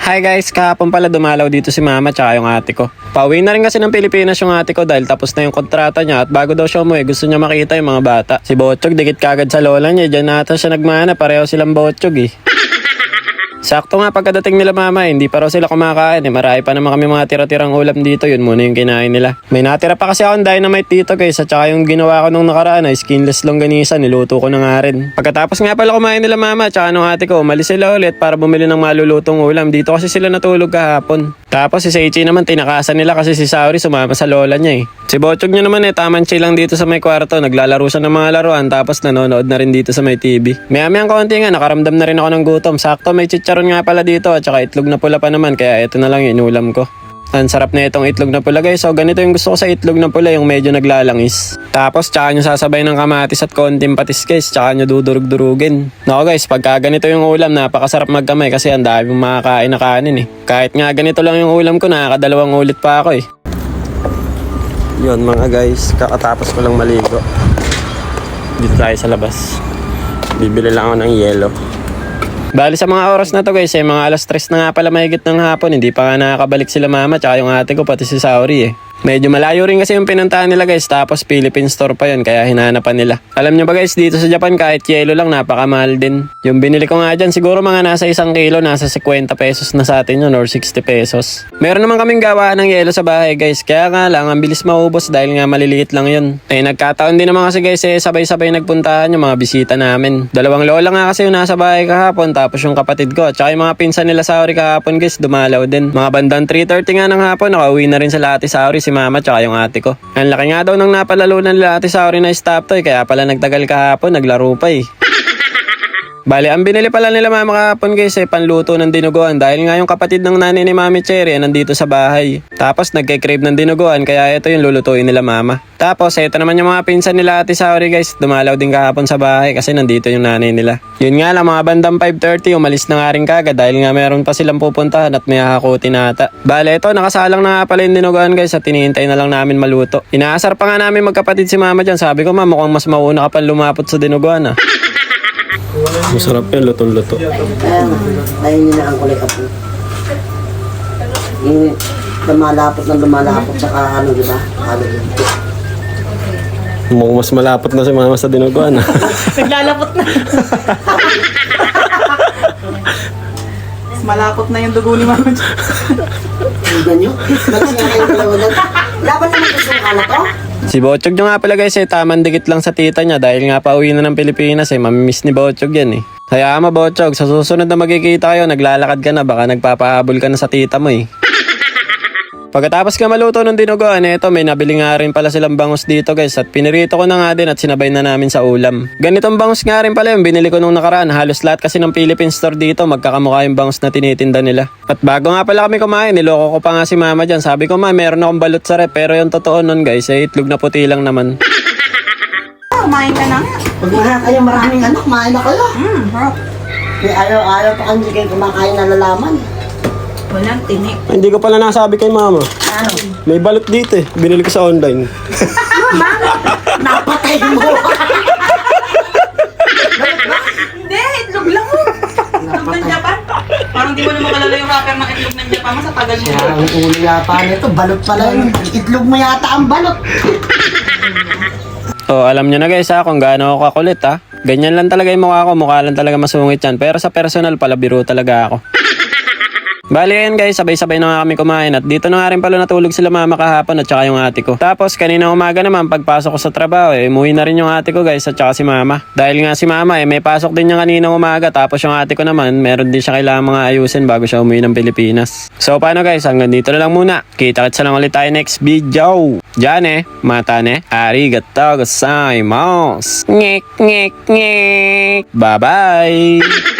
Hi guys, kahapon pala dumalaw dito si mama tsaka yung ate ko. Pauwi na rin kasi ng Pilipinas yung ate ko dahil tapos na yung kontrata niya at bago daw siya umuwi gusto niya makita yung mga bata. Si Botchog dikit kagad sa lola niya, dyan nata siya nagmana, pareho silang Botchog eh. Sakto nga pagkadating nila mama, hindi pa raw sila kumakain eh. Marami pa naman kami mga tira-tirang ulam dito, yun muna yung kinain nila. May natira pa kasi akong dynamite dito guys, at saka yung ginawa ko nung nakaraan ay skinless longganisa, niluto ko na nga rin. Pagkatapos nga pala kumain nila mama, tsaka nung ate ko, umalis sila ulit para bumili ng malulutong ulam. Dito kasi sila natulog kahapon. Tapos si Seichi naman tinakasan nila kasi si Saori sumama sa lola niya eh. Si Botchog niya naman eh, taman chill lang dito sa may kwarto, naglalaro siya ng mga laruan tapos nanonood na rin dito sa may TV. Maya-mayang kaunti nga, nakaramdam na rin ako ng gutom. Sakto may chicharon nga pala dito at saka itlog na pula pa naman, kaya ito na lang yung inulam ko. Ang sarap na itong itlog na pula guys. So ganito yung gusto ko sa itlog na pula, yung medyo naglalangis. Tapos tsaka nyo sasabay ng kamatis at konting patis guys, tsaka nyo dudurug-durugin. Nako guys, pagka ganito yung ulam, napakasarap magkamay kasi ang dami mong makakain na kanin eh. Kahit nga ganito lang yung ulam ko, nakakadalawang ulit pa ako eh. Yun mga guys, kakatapos ko lang maligo. Dito tayo sa labas. Bibili lang ako ng yelo. Bali sa mga oras na to guys, mga alas 3 na nga pala mahigit ng hapon. Hindi pa nga nakakabalik sila mama tsaka yung ate ko pati si Saori eh. Medyo malayo rin kasi yung pinuntahan nila guys, tapos Philippine store pa yun kaya hinanapan nila. Alam nyo ba guys, dito sa Japan kahit yelo lang napakamahal din. Yung binili ko nga dyan siguro mga nasa 1 kilo, nasa 50 pesos na sa atin yun or 60 pesos. Meron naman kaming gawaan ng yelo sa bahay guys, kaya nga lang ang bilis maubos dahil nga maliliit lang yun. Eh nagkataon din naman kasi guys sabay-sabay nagpuntahan yung mga bisita namin. Dalawang lola nga kasi yung nasa bahay kahapon, tapos yung kapatid ko at saka yung mga pinsan nila Saori kahapon guys dumalaw din. Mga bandang 3:30 nga ng hapon, nakauwi na rin sila ate Saori, si mama tsaka yung ate ko. Ang laki nga daw ng napalalunan nila ate Saori na stop toy, kaya pala nagtagal kahapon, naglaro pa eh. Bali, ang binili pala nila mama kahapon guys ay panluto ng dinuguan dahil nga yung kapatid ng nanay ni Mami Cherry nandito sa bahay. Tapos nagke-crave ng dinuguan kaya ito yung lulutuin nila mama. Tapos ito naman yung mga pinsan nila ate Saori guys, dumalaw din kahapon sa bahay kasi nandito yung nanay nila. Yun nga lang mga bandang 5:30 umalis na nga rin kagad dahil nga meron pa silang pupuntahan at may hakutin ata. Bali ito nakasalang na nga pala yung dinuguan guys at tinihintay na lang namin maluto. Inaasar pa nga namin magkapatid si mama dyan, sabi ko ma mukhang mas mauna ka pa lumapot sa dinuguan ah. Masarap yan, lutong-luto. Ayun yun na ang kulay kapo. Yung lumalapot saka ano diba? Mukhang mas malapot na si mama sa dinuguan ah. Naglalapot na. Mas malapot na yung dugo ni mama. Tignan nyo. Magsinga kayo dalawa doon. Laban naman gusto ng anak ko. Si Botchog nyo nga pala guys taman dikit lang sa tita niya dahil nga pauwi na ng Pilipinas mamimiss ni Botchog yan eh. Kaya ama Botchog, sa susunod na magkikita kayo, naglalakad ka na, baka nagpapahabol ka na sa tita mo eh. Pagkatapos ka maluto ng dinuguan, eto may nabili nga rin pala silang bangus dito guys at pinirito ko na nga din at sinabay na namin sa ulam. Ganitong bangus nga rin pala yung binili ko nung nakaraan, halos lahat kasi ng Philippine store dito magkakamukha yung bangus na tinitinda nila. At bago nga pala kami kumain, niloko ko pa nga si mama dyan, sabi ko ma meron akong balot sa rep pero yung totoo nun guys ay itlog na puti lang naman. Kumain ka na. Pag mahal kayo maraming anak, kumain na kayo. Harap. Ayaw pa kanji kayo kumakain na lalaman. Walang tinik. Hindi ko pala nasabi kay mama. Ano? May balot dito eh, binili ko sa online. Napatay mo! Hindi, itlog lang mo. Itlog ng Japan. Parang di mo naman kalala yung wrapper ng itlog ng Japan mo sa tagal mo. Ang ulo yata nito, balot pala yun. Itlog mo yata ang balot. Oh, alam nyo na guys kung gaano ako kakulit ha. Ganyan lang talaga yung mukha ko, mukha lang talaga masungit yan. Pero sa personal pala biro talaga ako. Bali ayun guys, sabay-sabay na nga kami kumain at dito na nga rin pala natulog sila mama kahapon at saka yung ate ko. Tapos kanina umaga naman pagpasok ko sa trabaho umuwi na rin yung ate ko guys at saka si mama. Dahil nga si mama may pasok din niya kanina umaga, tapos yung ate ko naman meron din siya kailangan mga ayusin bago siya umuwi ng Pilipinas. So paano guys, hanggang dito na lang muna. Kita-kits na lang ulit tayo next video. Diyan mata arigatou gozaimasu. Ngek ngek ngek. Bye bye.